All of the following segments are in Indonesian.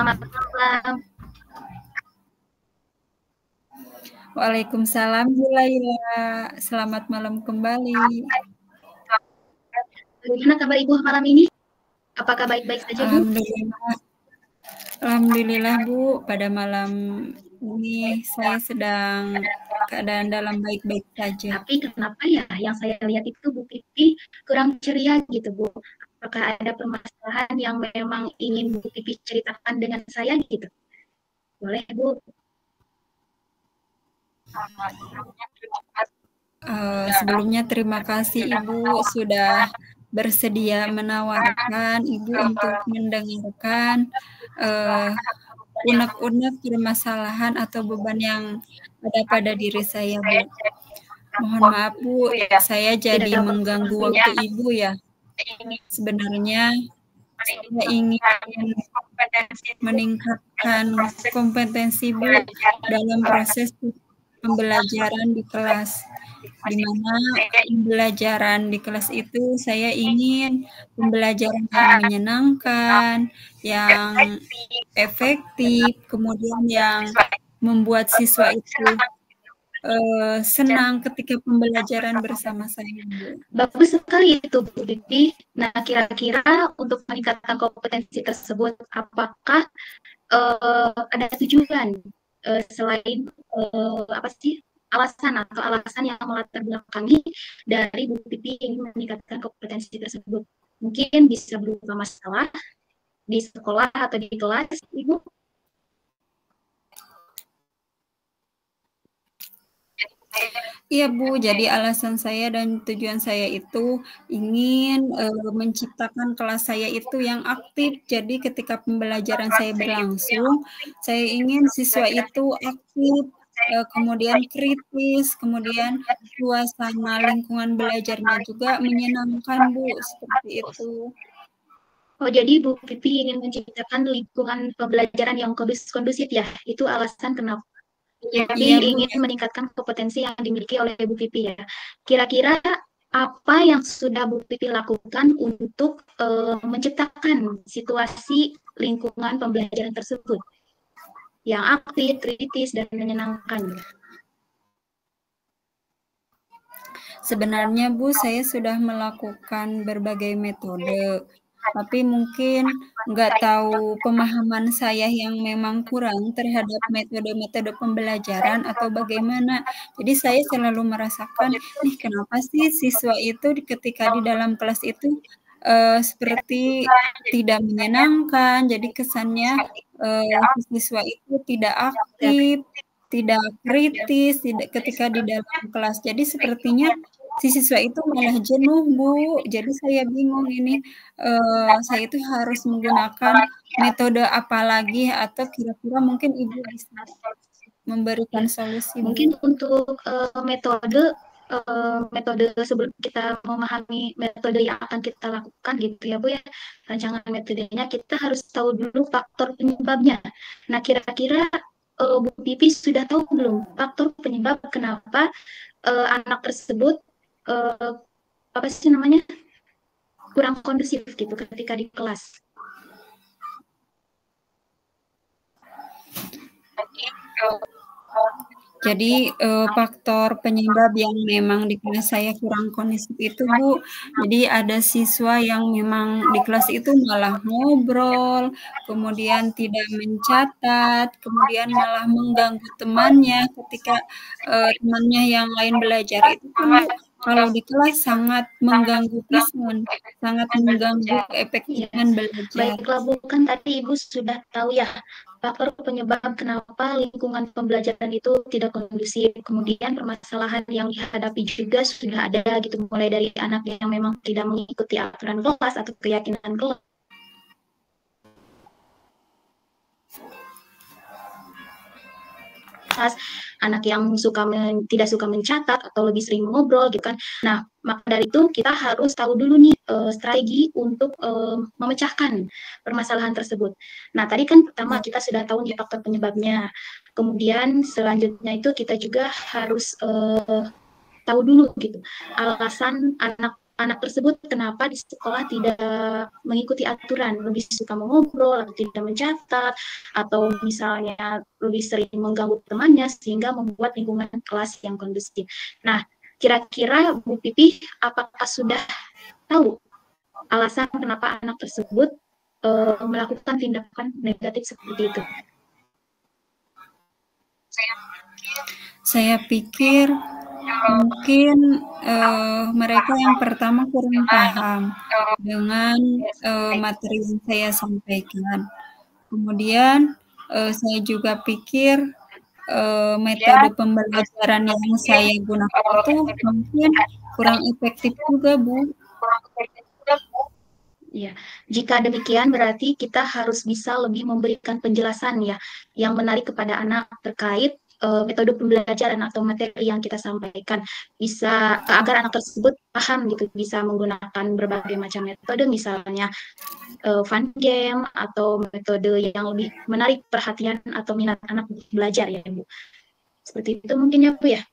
selamat malam. Waalaikumsalam, Bu Laila. Selamat malam kembali. Bagaimana kabar Ibu malam ini? Apakah baik-baik saja, Bu? Alhamdulillah. Alhamdulillah, Bu. Pada malam ini saya sedang keadaan dalam baik-baik saja. Tapi kenapa ya yang saya lihat itu Bu Pipi kurang ceria gitu, Bu? Apakah ada permasalahan yang memang ingin Bu Pipi ceritakan dengan saya gitu? Boleh, Bu? Sebelumnya terima kasih Ibu sudah bersedia menawarkan Ibu untuk mendengarkan unek-unek permasalahan atau beban yang ada pada diri saya, Bu. Mohon maaf, Bu, saya jadi mengganggu waktu Ibu ya. Sebenarnya saya ingin meningkatkan kompetensi Bu dalam proses pembelajaran di kelas, di mana pembelajaran di kelas itu saya ingin pembelajaran yang menyenangkan, yang efektif, kemudian yang membuat siswa itu senang ketika pembelajaran bersama saya, Bu. Bagus sekali itu, Bu Pipi. Nah, kira-kira untuk meningkatkan kompetensi tersebut, apakah ada tujuan selain apa sih alasan yang melatar belakangi dari Bu Pipi ingin meningkatkan kompetensi tersebut? Mungkin bisa berupa masalah di sekolah atau di kelas, Ibu? Iya Bu, jadi alasan saya dan tujuan saya itu ingin menciptakan kelas saya itu yang aktif. Jadi ketika pembelajaran saya berlangsung, saya ingin siswa itu aktif, kemudian kritis, kemudian suasana lingkungan belajarnya juga menyenangkan Bu, seperti itu. Oh, jadi Bu Pipi ingin menciptakan lingkungan pembelajaran yang kondusif ya? Itu alasan kenapa Pipi Iya Bu, ingin meningkatkan kompetensi yang dimiliki oleh Bu Pipi ya. Kira-kira apa yang sudah Bu Pipi lakukan untuk menciptakan situasi lingkungan pembelajaran tersebut yang aktif, kritis, dan menyenangkan? Sebenarnya Bu, saya sudah melakukan berbagai metode, tapi mungkin nggak tahu pemahaman saya yang memang kurang terhadap metode-metode pembelajaran atau bagaimana. Jadi saya selalu merasakan, nih kenapa sih siswa itu ketika di dalam kelas itu seperti tidak menyenangkan, jadi kesannya siswa itu tidak aktif, tidak kritis, tidak ketika di dalam kelas. Jadi sepertinya si siswa itu malah jenuh, Bu. Jadi saya bingung ini, saya itu harus menggunakan metode apa lagi atau kira-kira mungkin Ibu bisa memberikan solusi, Bu? Mungkin untuk metode sebelum kita memahami metode yang akan kita lakukan gitu ya Bu ya, rancangan metodenya kita harus tahu dulu faktor penyebabnya. Nah, kira-kira Bu Pipi sudah tahu belum faktor penyebab kenapa anak tersebut apa sih namanya kurang kondusif gitu ketika di kelas? Jadi faktor penyebab yang memang di kelas saya kurang kondusif itu Bu, jadi ada siswa yang memang di kelas itu malah ngobrol, kemudian tidak mencatat, kemudian malah mengganggu temannya ketika temannya yang lain belajar itu kan Bu, kalau di kelas sangat mengganggu pisan, sangat mengganggu keefektifan belajar. Baiklah Bu, kan tadi Ibu sudah tahu ya faktor penyebab kenapa lingkungan pembelajaran itu tidak kondusif. Kemudian permasalahan yang dihadapi juga sudah ada gitu, mulai dari anak yang memang tidak mengikuti aturan kelas atau keyakinan kelas. Anak yang tidak suka mencatat atau lebih sering ngobrol gitu kan. Nah, maka dari itu kita harus tahu dulu nih strategi untuk memecahkan permasalahan tersebut. Nah, tadi kan pertama kita sudah tahu nih faktor penyebabnya. Kemudian selanjutnya itu kita juga harus tahu dulu gitu alasan anak anak tersebut kenapa di sekolah tidak mengikuti aturan, lebih suka mengobrol atau tidak mencatat, atau misalnya lebih sering mengganggu temannya sehingga membuat lingkungan kelas yang kondusif. Nah, kira-kira Bu Pipi apakah sudah tahu alasan kenapa anak tersebut melakukan tindakan negatif seperti itu? Saya pikir mungkin mereka yang pertama kurang paham dengan materi yang saya sampaikan. Kemudian saya juga pikir metode pembelajaran yang saya gunakan itu mungkin kurang efektif juga, Bu. Ya, jika demikian berarti kita harus bisa lebih memberikan penjelasan ya yang menarik kepada anak terkait metode pembelajaran atau materi yang kita sampaikan, bisa agar anak tersebut paham gitu, bisa menggunakan berbagai macam metode, misalnya fun game atau metode yang lebih menarik perhatian atau minat anak untuk belajar ya Bu. Seperti itu mungkin ya Bu ya.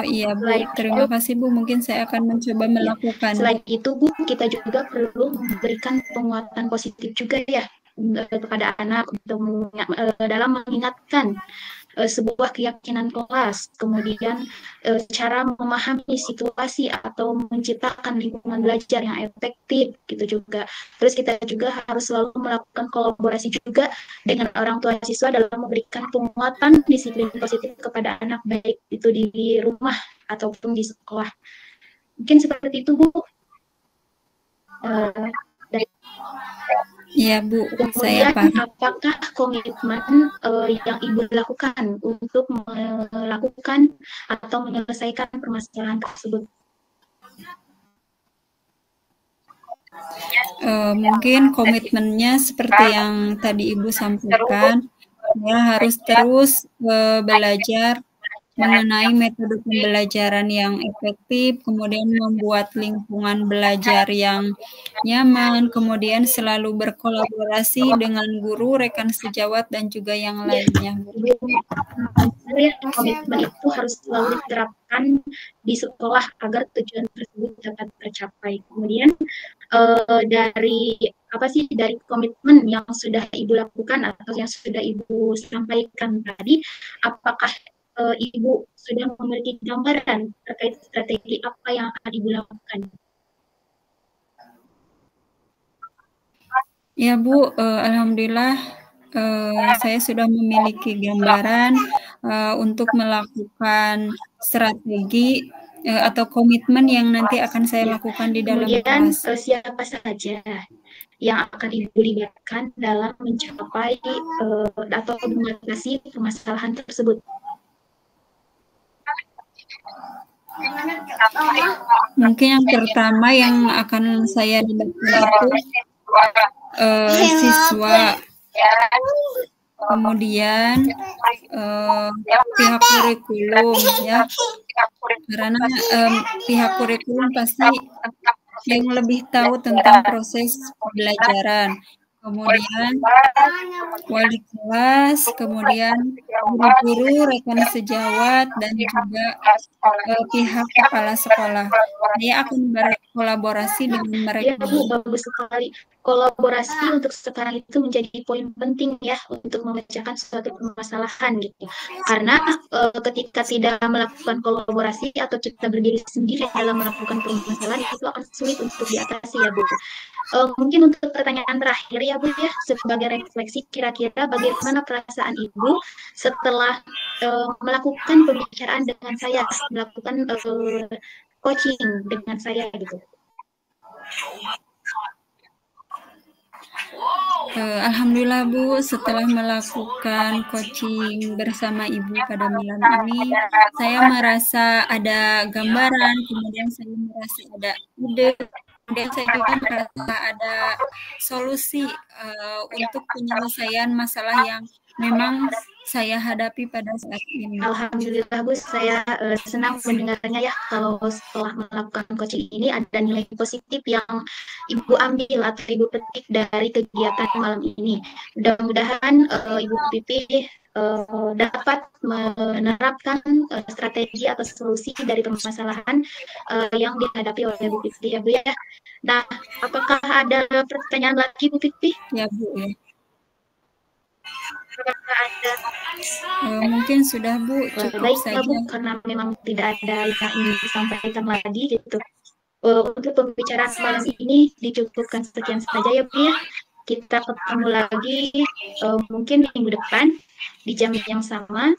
Iya Bu, terima kasih Bu. Mungkin saya akan mencoba melakukan. Selain itu Bu, kita juga perlu memberikan penguatan positif juga ya kepada anak untuk dalam mengingatkan sebuah keyakinan kelas, kemudian cara memahami situasi atau menciptakan lingkungan belajar yang efektif gitu juga. Terus kita juga harus selalu melakukan kolaborasi juga dengan orang tua siswa dalam memberikan penguatan disiplin positif kepada anak, baik itu di rumah ataupun di sekolah. Mungkin seperti itu Bu. Iya Bu, kemudian apakah komitmen yang Ibu lakukan untuk melakukan atau menyelesaikan permasalahan tersebut? Mungkin komitmennya seperti yang tadi Ibu sampaikan, ya harus terus belajar mengenai metode pembelajaran yang efektif, kemudian membuat lingkungan belajar yang nyaman, kemudian selalu berkolaborasi dengan guru, rekan sejawat, dan juga yang lainnya. Komitmen itu harus selalu diterapkan di sekolah agar tujuan tersebut dapat tercapai. Kemudian dari komitmen yang sudah Ibu lakukan atau yang sudah Ibu sampaikan tadi, apakah Ibu sudah memiliki gambaran terkait strategi apa yang akan Ibu lakukan? Ya Bu, alhamdulillah saya sudah memiliki gambaran untuk melakukan strategi atau komitmen yang nanti akan saya lakukan di dalam kelas. Kemudian siapa saja yang akan Ibu libatkan dalam mencapai atau mengatasi permasalahan tersebut? Mungkin yang pertama yang akan saya libatkan itu siswa, kemudian pihak kurikulum ya, karena pihak kurikulum pasti yang lebih tahu tentang proses pembelajaran. Kemudian wali kelas, kemudian guru-guru, rekan sejawat, dan juga pihak kepala sekolah. Saya akan berkolaborasi dengan mereka. Ya Bu, bagus sekali. Kolaborasi untuk sekarang itu menjadi poin penting ya untuk memecahkan suatu permasalahan gitu. Karena ketika tidak melakukan kolaborasi atau kita berdiri sendiri dalam melakukan permasalahan itu akan sulit untuk diatasi ya Bu. Mungkin untuk pertanyaan terakhir ya Bu ya, sebagai refleksi kira-kira bagaimana perasaan Ibu setelah melakukan pembicaraan dengan saya, melakukan coaching dengan saya gitu. Alhamdulillah Bu, setelah melakukan coaching bersama Ibu pada malam ini, saya merasa ada gambaran, kemudian saya merasa ada ide, kemudian saya juga merasa ada solusi untuk penyelesaian masalah yang memang saya hadapi pada saat ini. Alhamdulillah Bu, saya senang mendengarnya ya kalau setelah melakukan coaching ini ada nilai positif yang Ibu ambil atau Ibu petik dari kegiatan malam ini. Mudah-mudahan Ibu Pipi dapat menerapkan strategi atau solusi dari permasalahan yang dihadapi oleh Bu Pipi ya Bu ya. Nah, apakah ada pertanyaan lagi Bu Pipi? Ya Bu ya. Apakah ada? Mungkin sudah Bu, cukup Baiklah saja. Bu, karena memang tidak ada yang ingin disampaikan lagi gitu. Untuk pembicaraan malam ini dicukupkan sekian saja ya Bu ya. Kita ketemu lagi mungkin minggu depan di jam yang sama.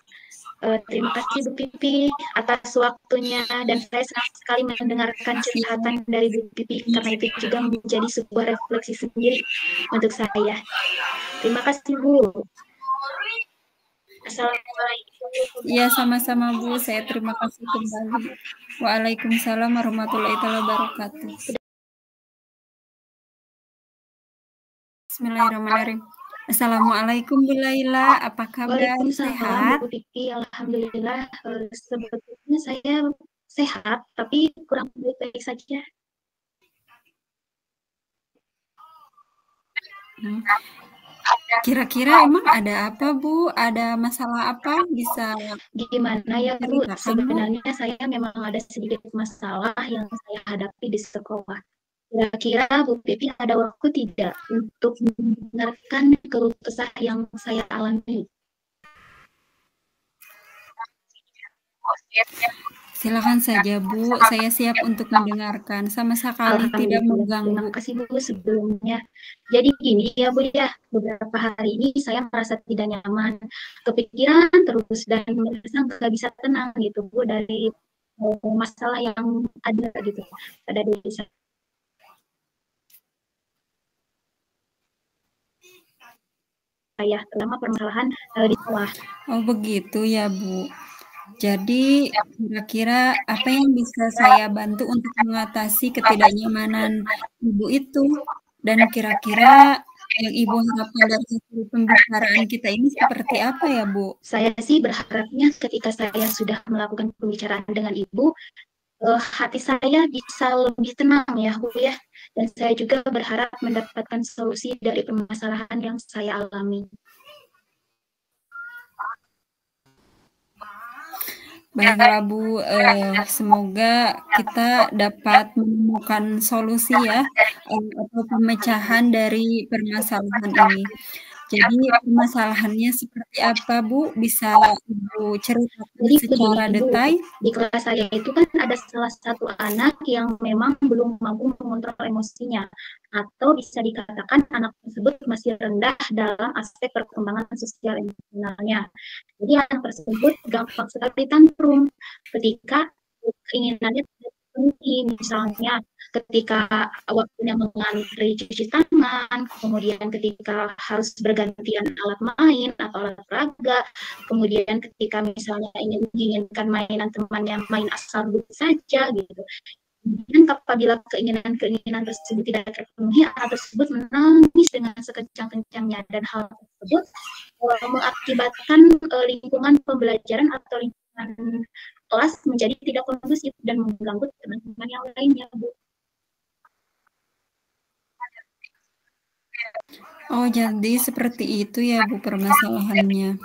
Terima kasih Bu Pipi atas waktunya dan saya senang sekali mendengarkan curhatan dari Bu Pipi karena itu juga menjadi sebuah refleksi sendiri untuk saya. Terima kasih Bu. Assalamualaikum. Iya, sama-sama Bu. Saya terima kasih kembali. Waalaikumsalam warahmatullahi wabarakatuh. Bismillahirrahmanirrahim. Assalamualaikum Bu Laila, apa kabar? Sehat? Bu Pipi, alhamdulillah. Sebetulnya saya sehat, tapi kurang baik-baik saja. Kira-kira emang ada apa Bu? Ada masalah apa? Bisa gimana ya Bu? ceritakan, Bu? Sebenarnya saya memang ada sedikit masalah yang saya hadapi di sekolah. Kira-kira Bu Pipi ada waktu tidak untuk mendengarkan keluh kesah yang saya alami? Silakan saja Bu, saya siap untuk mendengarkan. Sama sekali tidak mengganggu. Terima kasih Bu sebelumnya. Jadi gini ya Bu ya, beberapa hari ini saya merasa tidak nyaman, kepikiran terus dan merasa nggak bisa tenang gitu Bu dari masalah yang ada gitu pada diri saya. Terutama permasalahan di sekolah. Oh begitu ya Bu. Jadi kira-kira apa yang bisa saya bantu untuk mengatasi ketidaknyamanan Ibu itu? Dan kira-kira yang Ibu harapkan dari hasil pembicaraan kita ini seperti apa ya Bu? Saya sih berharapnya ketika saya sudah melakukan pembicaraan dengan Ibu, hati saya bisa lebih tenang ya Bu ya. Dan saya juga berharap mendapatkan solusi dari permasalahan yang saya alami. Baiklah Bu, semoga kita dapat menemukan solusi ya, atau pemecahan dari permasalahan ini. Jadi permasalahannya seperti apa Bu? Bisa Ibu ceritakan secara detail? Di kelas saya itu kan ada salah satu anak yang memang belum mampu mengontrol emosinya, atau bisa dikatakan anak tersebut masih rendah dalam aspek perkembangan sosial emosionalnya. Jadi anak tersebut gampang sekali tantrum ketika keinginannya tidak terpenuhi, misalnya ketika waktunya mengantri cuci tangan, kemudian ketika harus bergantian alat main atau alat olahraga, kemudian ketika misalnya menginginkan mainan temannya main asal saja gitu. Dan apabila keinginan tersebut tidak terpenuhi, anak tersebut menangis dengan sekejang-kencangnya dan hal tersebut mengakibatkan lingkungan pembelajaran atau lingkungan kelas menjadi tidak kondusif dan mengganggu teman-teman yang lainnya, Bu. Oh, jadi seperti itu ya Bu permasalahannya.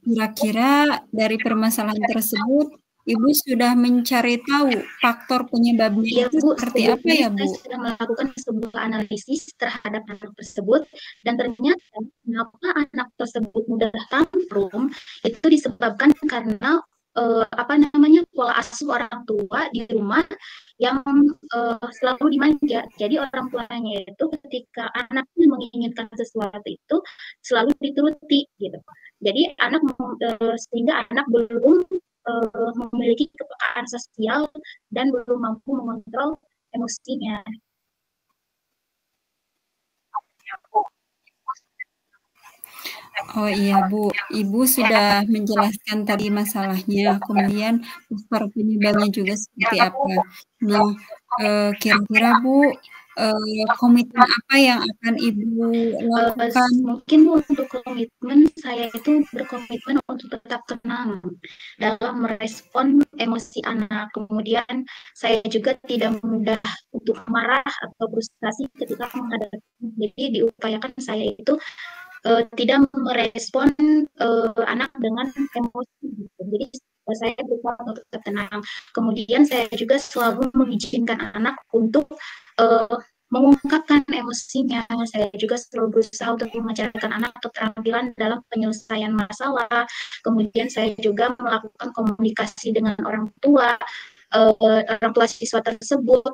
Kira-kira dari permasalahan tersebut, Ibu sudah mencari tahu faktor penyebabnya Ya, itu Bu, seperti apa ya Bu? Saya sudah melakukan sebuah analisis terhadap anak tersebut dan ternyata kenapa anak tersebut mudah tantrum itu disebabkan karena pola asuh orang tua di rumah yang selalu dimanja. Jadi orang tuanya itu ketika anaknya menginginkan sesuatu itu selalu dituruti gitu. Jadi sehingga anak belum memiliki kepekaan sosial dan belum mampu mengontrol emosinya. Oh iya Bu, Ibu sudah menjelaskan tadi masalahnya, kemudian faktor penyebabnya juga seperti apa. Nah, kira-kira Bu, komitmen apa yang akan Ibu lakukan? Mungkin untuk komitmen, saya itu berkomitmen untuk tetap tenang dalam merespon emosi anak. Kemudian saya juga tidak mudah untuk marah atau frustasi ketika menghadapi. Jadi diupayakan saya itu tidak merespon anak dengan emosi. Gitu. Jadi saya berusaha untuk tetap tenang. Kemudian saya juga selalu mengizinkan anak untuk mengungkapkan emosinya. Saya juga selalu berusaha untuk mengajarkan anak keterampilan dalam penyelesaian masalah. Kemudian saya juga melakukan komunikasi dengan orang tua siswa tersebut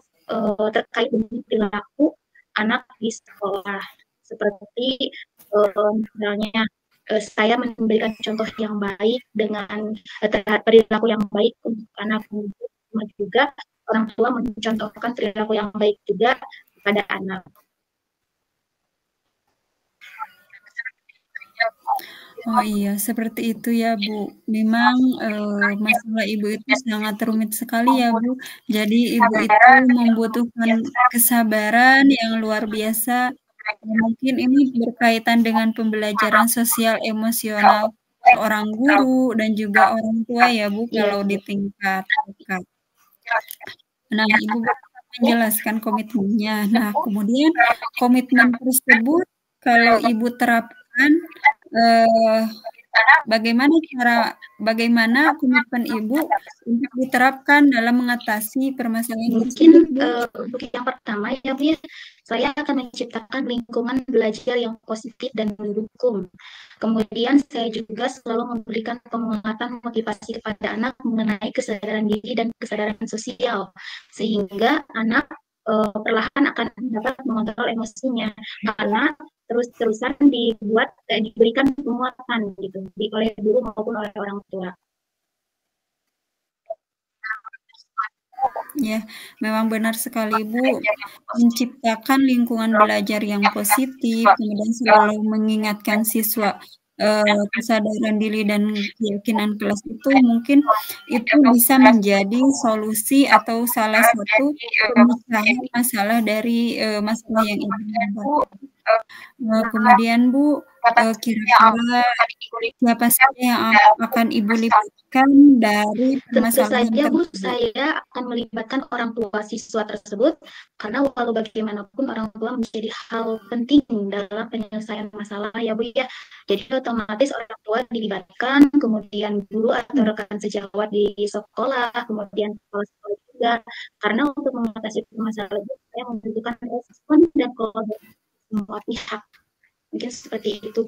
terkait dengan perilaku anak di sekolah. Seperti misalnya saya memberikan contoh yang baik dengan perilaku yang baik untuk anak, juga orang tua mencontohkan perilaku yang baik juga kepada anak. Oh iya, seperti itu ya Bu. Memang masalah Ibu itu sangat rumit sekali ya Bu. Jadi Ibu itu membutuhkan kesabaran yang luar biasa. Mungkin ini berkaitan dengan pembelajaran sosial emosional seorang guru dan juga orang tua ya Bu, kalau di tingkat TK. Nah, Ibu menjelaskan komitmennya. Nah, kemudian komitmen tersebut kalau Ibu terapkan, bagaimana komitmen Ibu untuk diterapkan dalam mengatasi permasalahan Mungkin tersebut, Bu? untuk yang pertama ya Bu ya, saya akan menciptakan lingkungan belajar yang positif dan mendukung. Kemudian saya juga selalu memberikan penguatan motivasi kepada anak mengenai kesadaran diri dan kesadaran sosial, sehingga anak perlahan akan dapat mengontrol emosinya, karena terus-terusan diberikan penguatan gitu oleh guru maupun oleh orang tua. Ya, memang benar sekali Bu, menciptakan lingkungan belajar yang positif, kemudian selalu mengingatkan siswa kesadaran diri dan keyakinan kelas itu mungkin itu bisa menjadi solusi atau salah satu pemecahan masalah dari masalah yang Ibu hadapi. Kemudian Bu, kira-kira siapa saja yang akan Ibu libatkan dari Tentu permasalahan saja Bu, tersebut? saya akan melibatkan orang tua siswa tersebut, karena walau bagaimanapun orang tua menjadi hal penting dalam penyelesaian masalah ya Bu ya. Jadi otomatis orang tua dilibatkan, kemudian guru atau rekan sejawat di sekolah, kemudian kepala sekolah juga. Karena untuk mengatasi masalah itu saya membutuhkan respon dan kolaborasi semua pihak. Mungkin seperti itu.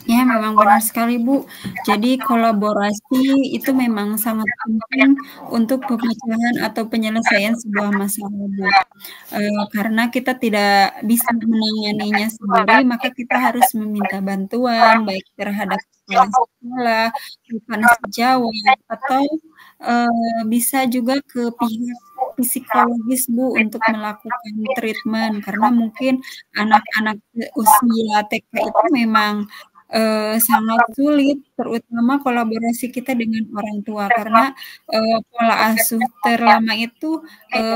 Ya, memang benar sekali, Bu. Jadi kolaborasi itu memang sangat penting untuk pemecahan atau penyelesaian sebuah masalah, Bu. Karena kita tidak bisa menanganinya sendiri, maka kita harus meminta bantuan baik terhadap kepala sekolah, rekan sejawat, atau bisa juga ke pihak psikologis, Bu, untuk melakukan treatment. Karena mungkin anak-anak usia TK itu memang sangat sulit, terutama kolaborasi kita dengan orang tua, karena pola asuh terlama itu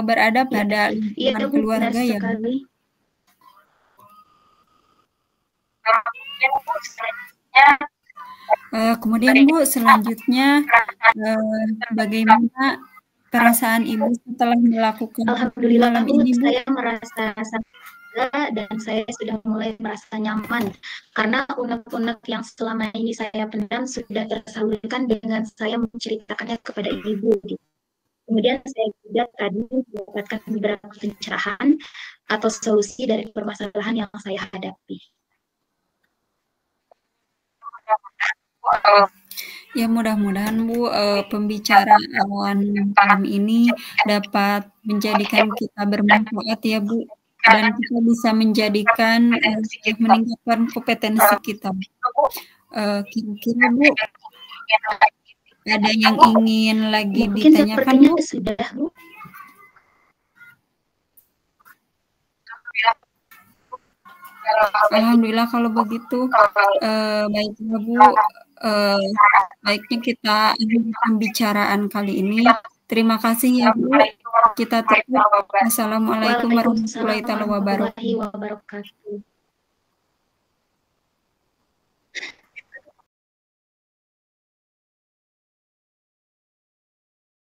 berada pada lingkungan Iya, Bu, benar keluarga ya, Bu. sekali. Kemudian Bu, selanjutnya bagaimana perasaan Ibu setelah melakukan Alhamdulillah malam Bu, ini, Bu? saya merasa sangat lega dan saya sudah mulai merasa nyaman karena unek-unek yang selama ini saya pendam sudah tersalurkan dengan saya menceritakannya kepada ibu. Kemudian saya juga tadi mendapatkan beberapa pencerahan atau solusi dari permasalahan yang saya hadapi. Ya, mudah-mudahan Bu, pembicaraan malam ini dapat menjadikan kita bermanfaat ya Bu, dan kita bisa meningkatkan kompetensi kita. Kira-kira Bu, ada yang ingin lagi Mungkin ditanyakan sepertinya Bu? sudah Bu. Alhamdulillah kalau begitu, baiklah Bu, baiknya kita akhiri pembicaraan kali ini. Terima kasih ya Bu. Kita tutup. Wassalamualaikum warahmatullahi Waalaikumsalam wabarakatuh. warahmatullahi wabarakatuh.